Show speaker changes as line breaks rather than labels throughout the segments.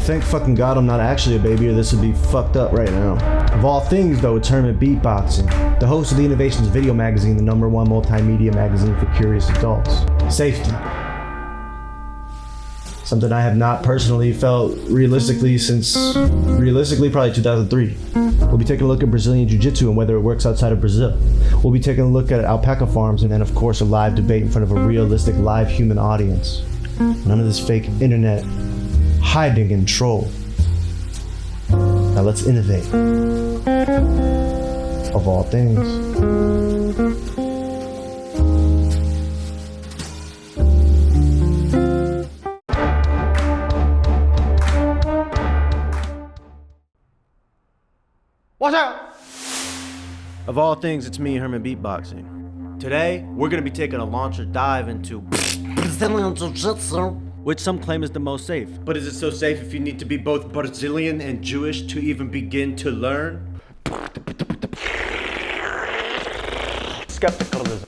Thank fucking God I'm not actually a baby or this would be fucked up right now. Of all things though, it's Herman Beatboxing, the host of the Innovations video magazine, the #1 multimedia magazine for curious adults. Safety. Something I have not personally felt realistically since, probably 2003. We'll be taking a look at Brazilian Jiu-jitsu and whether it works outside of Brazil. We'll be taking a look at alpaca farms and then of course a live debate in front of a realistic live human audience. None of this fake internet hiding and troll. Now let's innovate. Of all things. Watch out! Of all things, it's me, Herman Beatboxing. Today, we're gonna be taking a launcher dive into Brazilian Jiu-jitsu, which some claim is the most safe. But is it so safe if you need to be both Brazilian and Jewish to even begin to learn? Skepticalism.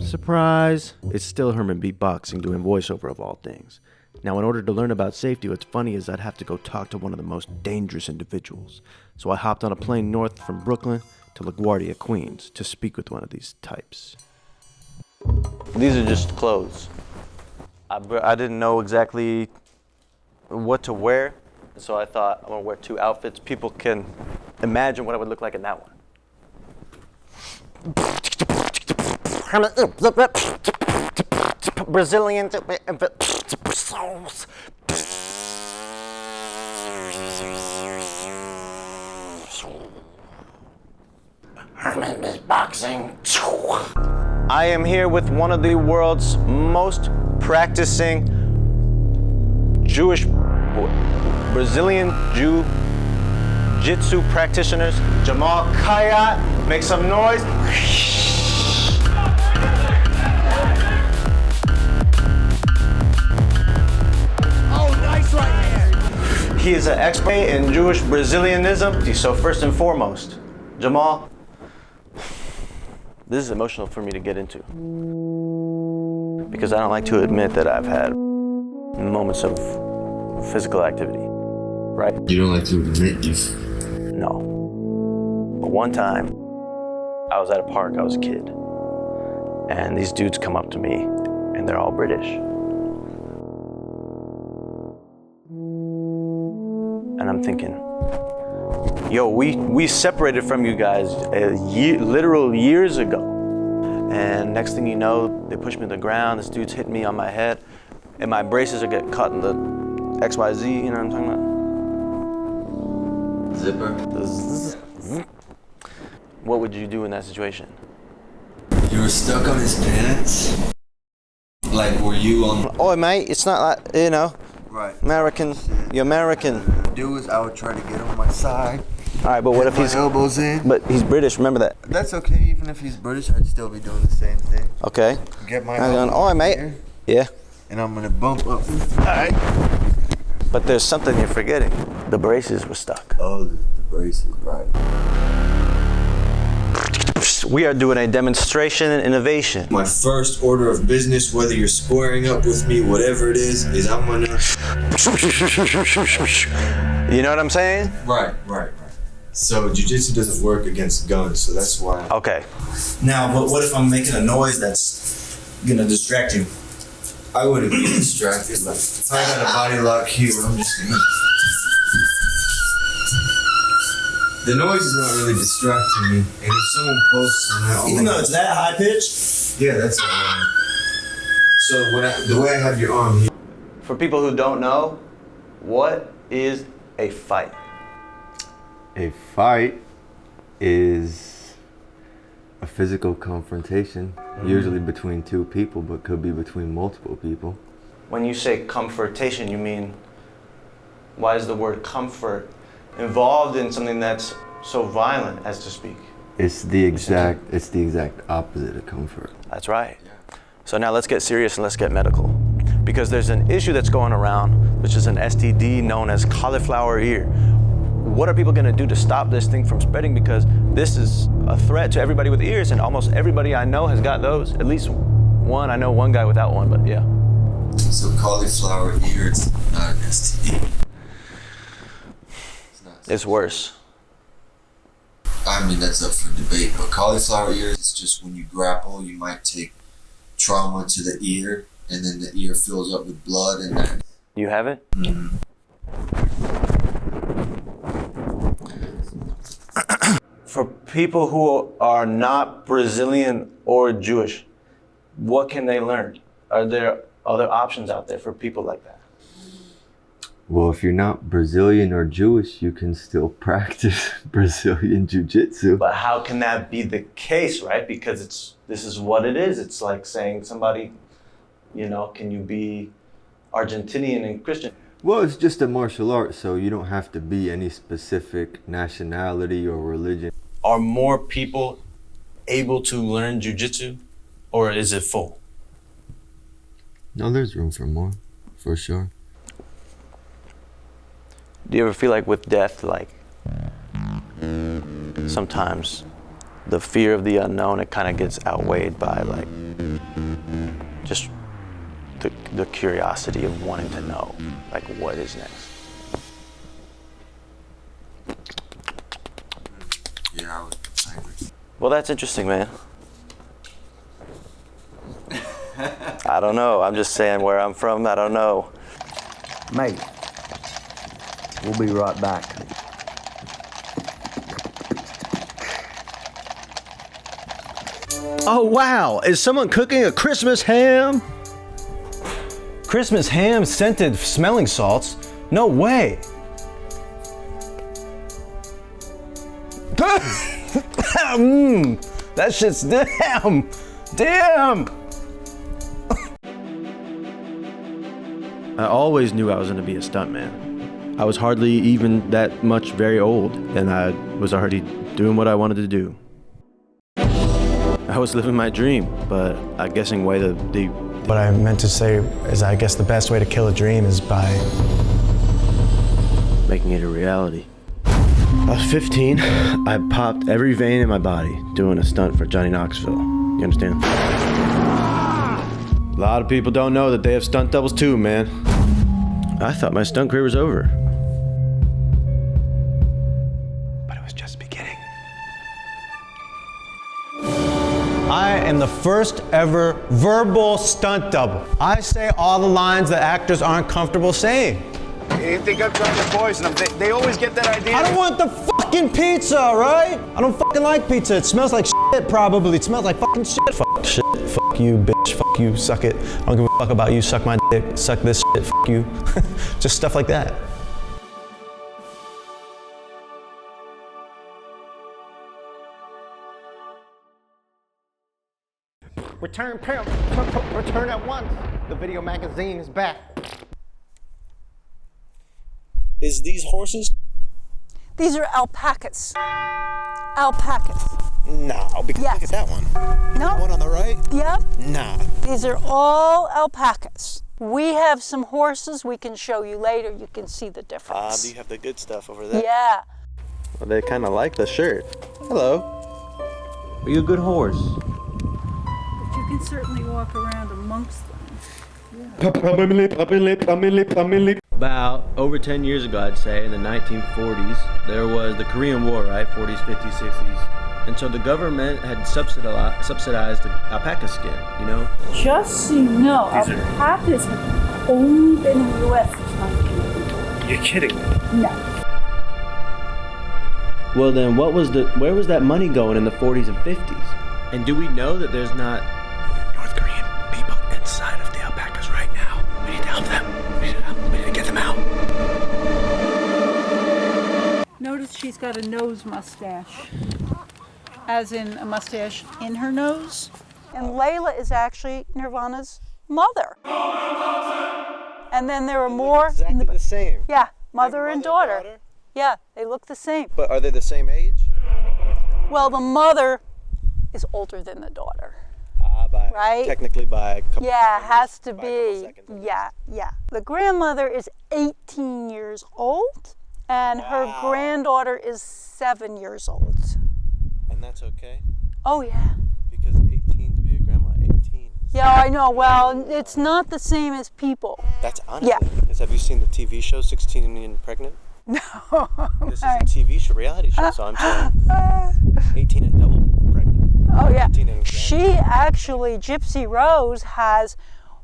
Surprise! It's still Herman Beatboxing doing voiceover of all things. Now, in order to learn about safety, what's funny is I'd have to go talk to one of the most dangerous individuals. So I hopped on a plane north from Brooklyn to LaGuardia, Queens, to speak with one of these types. These are just clothes. I didn't know exactly what to wear, so I thought I'm gonna wear 2 outfits. People can imagine what I would look like in that one. Brazilian Herman Beatboxing. I am here with one of the world's most practicing Brazilian Jiu-jitsu practitioners, Jamal Kayat. Make some noise. He is an expert in Jewish Brazilianism. So first and foremost, Jamal, this is emotional for me to get into because I don't like to admit that I've had moments of physical activity, right?
You don't like to admit you've...
No. But one time, I was at a park, I was a kid, and these dudes come up to me and they're all British. And I'm thinking, yo, we separated from you guys literal years ago. And next thing you know, they push me to the ground, this dude's hitting me on my head, and my braces are getting caught in the XYZ, you know what I'm talking about?
Zipper.
What would you do in that situation?
You were stuck on his pants? Like, were you on...
Oh, mate, it's not like, you know,
Right.
American, you're American.
Do is I would try to get on my side.
All right, but what if he's
elbows in?
But he's British. Remember that.
That's okay. Even if he's British, I'd still be doing the same thing.
Okay.
Get my
elbows all right, mate.
Here,
yeah.
and I'm gonna bump up.
All right. But there's something you're forgetting. The braces were stuck.
Oh, the braces, right.
We are doing a demonstration in innovation.
My first order of business, whether you're squaring up with me, whatever it is I'm gonna...
You know what I'm saying?
Right. So jiu-jitsu doesn't work against guns, so that's why.
Okay.
Now, but what if I'm making a noise that's gonna distract you?
I wouldn't be distracted. Like, if I got a body lock here, I'm just gonna... The noise is not really distracting me, and if someone posts on that,
Even though it's that high pitched?
yeah, that's alright. So the way I have your arm here.
For people who don't know, what is a fight?
A fight is a physical confrontation, usually between 2 people, but could be between multiple people.
When you say confrontation, you mean, why is the word comfort involved in something that's so violent as to speak?
It's the exact opposite of comfort.
That's right. So now let's get serious and let's get medical. Because there's an issue that's going around, which is an STD known as cauliflower ear. What are people gonna do to stop this thing from spreading? Because this is a threat to everybody with ears, and almost everybody I know has got those. At least one, I know one guy without one, but yeah.
So cauliflower ear, it's not an STD.
It's worse.
I mean, that's up for debate, but cauliflower ear is just when you grapple, you might take trauma to the ear, and then the ear fills up with blood, and then...
You have it?
Mm-hmm.
For people who are not Brazilian or Jewish, what can they learn? Are there other options out there for people like that?
Well, if you're not Brazilian or Jewish, you can still practice Brazilian Jiu-jitsu.
But how can that be the case, right? Because this is what it is. It's like saying somebody, can you be Argentinian and Christian?
Well, it's just a martial art, so you don't have to be any specific nationality or religion.
Are more people able to learn jiu-jitsu, or is it full?
No, there's room for more, for sure.
Do you ever feel like with death, like sometimes the fear of the unknown, it kind of gets outweighed by like just the curiosity of wanting to know, like what is next?
Yeah, I agree.
Well, that's interesting, man. I don't know. I'm just saying where I'm from. I don't know.
Mate, we'll be right back.
Oh, wow. Is someone cooking a Christmas ham? Christmas ham scented smelling salts? No way. That shit's damn. I always knew I was going to be a stuntman. I was hardly even that much very old, and I was already doing what I wanted to do. I was living my dream, but I guess in a way
What I meant to say is I guess the best way to kill a dream is by
making it a reality. I was 15. I popped every vein in my body doing a stunt for Johnny Knoxville. You understand? A lot of people don't know that they have stunt doubles too, man. I thought my stunt career was over. But it was just beginning.
I am the first ever verbal stunt double. I say all the lines that actors aren't comfortable saying.
You think I'm trying to poison them? They always get that idea.
I don't want the fucking pizza, right? I don't fucking like pizza. It smells like shit, probably. It smells like fucking shit. Fuck shit. Fuck you, bitch. Fuck you. Suck it. I don't give a fuck about you. Suck my dick. Suck this shit. Fuck you. Just stuff like that.
Return at once. The video magazine is back.
Is these horses?
These are alpacas. Alpacas.
No, because
Yes.
look at that one.
No.
The one on the right?
Yep.
Nah.
These are all alpacas. We have some horses we can show you later. You can see the difference.
You have the good stuff over there.
Yeah.
Well, they kind of like the shirt. Hello. Are you a good horse?
But you can certainly walk around amongst them.
About over 10 years ago, I'd say, in the 1940s, there was the Korean War, right? 40s, 50s, 60s. And so the government had subsidized the alpaca skin, you know?
Just so you know, alpacas have only been in the U.S. It's not Canada.
You're kidding me.
No.
Well, then where was that money going in the 40s and 50s? And do we know that there's not North Korean people inside of the alpacas right now? We need to help them. We need to get them out.
Notice she's got a nose mustache. As in a mustache in her nose.
And Layla is actually Nirvana's mother. And then there are more.
Exactly the same.
Yeah, mother and daughter. Yeah, they look the same.
But are they the same age?
Well, the mother is older than the daughter. Right?
Technically by a couple.
Yeah, has to
by a couple
be.
seconds, I guess.
Yeah. The grandmother is 18 years old, and her granddaughter is 7 years old.
And that's okay?
Oh, yeah.
Because 18 to be a grandma, 18 is
Yeah, I know. Well, it's not the same as people.
That's honestly.
Yeah.
Because have you seen the TV show 16 and Pregnant?
No.
This is a TV show, reality show, so I'm saying 18 and double pregnant.
Oh, yeah.
18 and
She actually, Gypsy Rose, has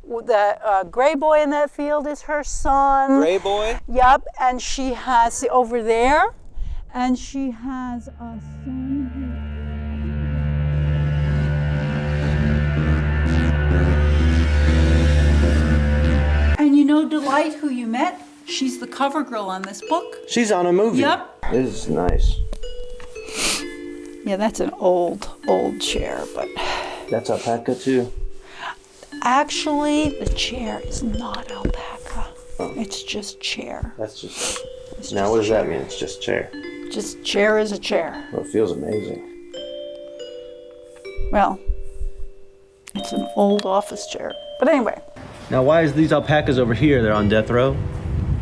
the gray boy in that field is her son.
Gray boy?
Yep, and she has over there, and she has a son here.
And you know Delight, who you met? She's the cover girl on this book.
She's on a movie.
Yep.
This is nice.
Yeah, that's an old chair, but
That's Alpaca too.
actually the chair is not alpaca. It's just chair.
That's just.
It's
Now,
just
what does that
chair.
mean? It's just chair.
Just chair is a chair.
Well, it feels amazing.
Well, it's an old office chair. But anyway.
Now, why is these alpacas over here? They're on death row.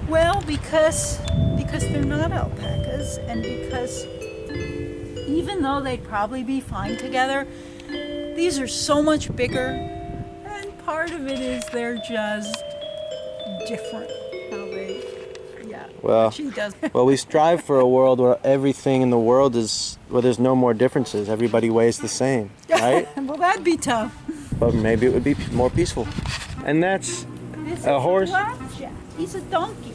Well, because they're not alpacas, and because even though they'd probably be fine together, these are so much bigger, and part of it is they're just different. How they, yeah.
Well,
She does.
Well, we strive for a world where everything in the world is where there's no more differences. Everybody weighs the same, right?
Well, that'd be tough.
But maybe it would be more peaceful. And that's
This is
a horse.
Blackjack. He's a donkey.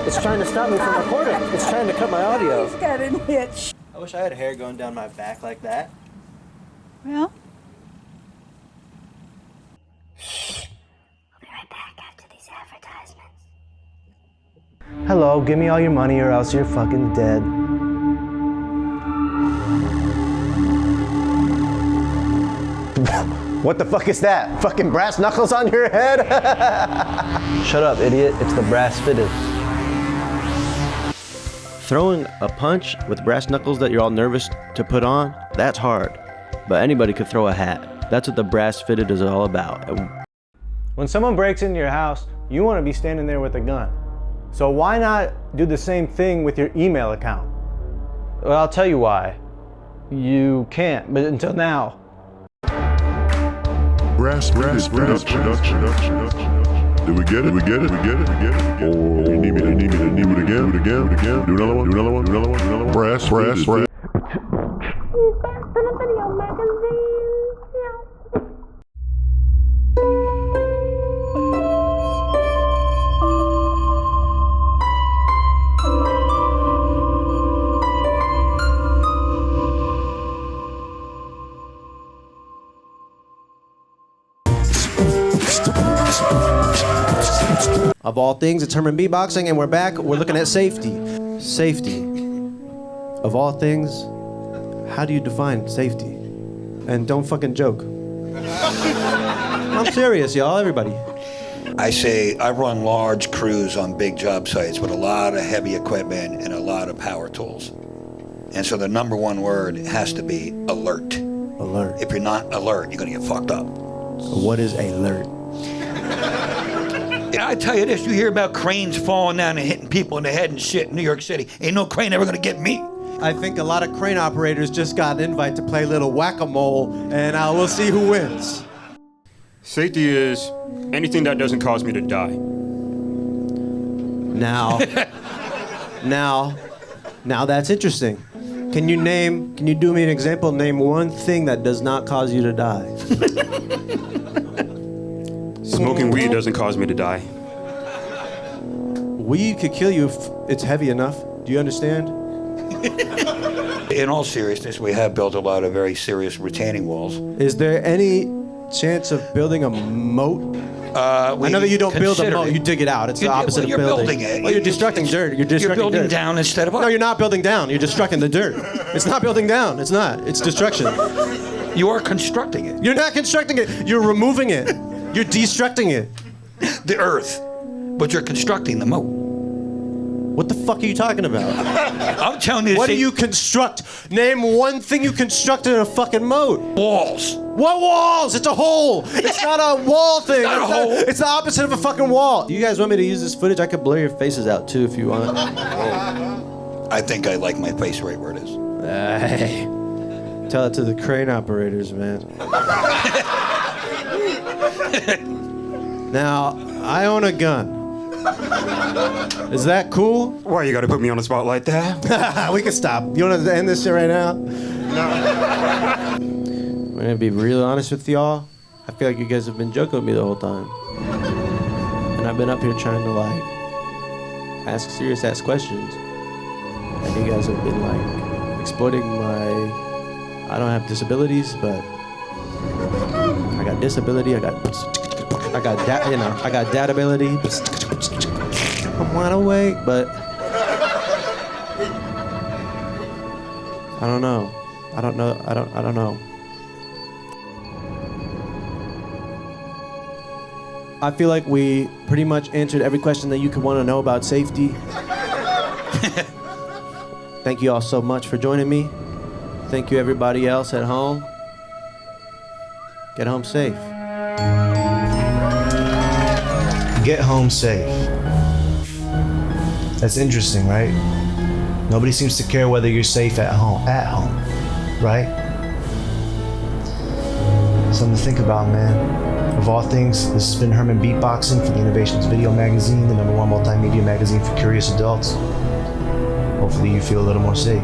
It's trying to stop me from recording. It's trying to cut my audio.
He's got an itch.
I wish I had hair going down my back like that.
Well.
I'll be right back after these advertisements.
Hello, give me all your money or else you're fucking dead.
What the fuck is that? Fucking brass knuckles on your head?
Shut up, idiot. It's the brass fitted. Throwing a punch with brass knuckles that you're all nervous to put on, that's hard. But anybody could throw a hat. That's what the brass fitted is all about.
When someone breaks into your house, you want to be standing there with a gun. So why not do the same thing with your email account? Well, I'll tell you why. You can't, but until now.
Brass production. Did we get it? Or you need me to do it again? Do another one. Brass.
Of all things, it's Herman Beatboxing, and we're back. We're looking at safety. Safety. Of all things, how do you define safety? And don't fucking joke. I'm serious, y'all, everybody.
I say I run large crews on big job sites with a lot of heavy equipment and a lot of power tools. And so the number one word has to be alert.
Alert.
If you're not alert, you're gonna get fucked up.
What is alert?
And I tell you this, you hear about cranes falling down and hitting people in the head and shit in New York City. Ain't no crane ever gonna get me.
I think a lot of crane operators just got an invite to play a little whack-a-mole, and we'll see who wins.
Safety is anything that doesn't cause me to die.
Now that's interesting. Can you do me an example? Name one thing that does not cause you to die.
Smoking weed doesn't cause me to die.
Weed could kill you if it's heavy enough. Do you understand?
In all seriousness, we have built a lot of very serious retaining walls.
Is there any chance of building a moat? I know that you don't build a moat, you dig it out. It's the opposite of building.
You're building it.
Well, you're destructing dirt. You're
building down instead of up.
No, you're not building down. You're destructing the dirt. It's not building down. It's not. It's destruction.
You are constructing it.
You're not constructing it. You're removing it. You're destructing it.
The earth. But you're constructing the moat.
What the fuck are you talking about?
I'm telling you.
What do you construct? Name one thing you constructed in a fucking moat.
Walls.
What walls? It's a hole. It's not a wall thing.
It's not a hole.
It's the opposite of a fucking wall. You guys want me to use this footage? I could blur your faces out too if you want.
I think I like my face right where it is.
Hey. Tell it to the crane operators, man. Now, I own a gun. Is that cool?
Why you gotta put me on the spot like that?
We can stop. You want to end this shit right now? No. I'm gonna be real honest with y'all. I feel like you guys have been joking with me the whole time. And I've been up here trying to like ask serious ass questions. And you guys have been like exploiting my, I don't have disabilities, but I got disability, I got dadability. I'm wide awake, but I don't know. I don't know. I feel like we pretty much answered every question that you could want to know about safety. Thank you all so much for joining me. Thank you everybody else at home. Get home safe.
Get home safe. That's interesting, right? Nobody seems to care whether you're safe at home, right? Something to think about, man. Of all things, this has been Herman Beatboxing for the Innovations Video Magazine, the #1 multimedia magazine for curious adults. Hopefully you feel a little more safe.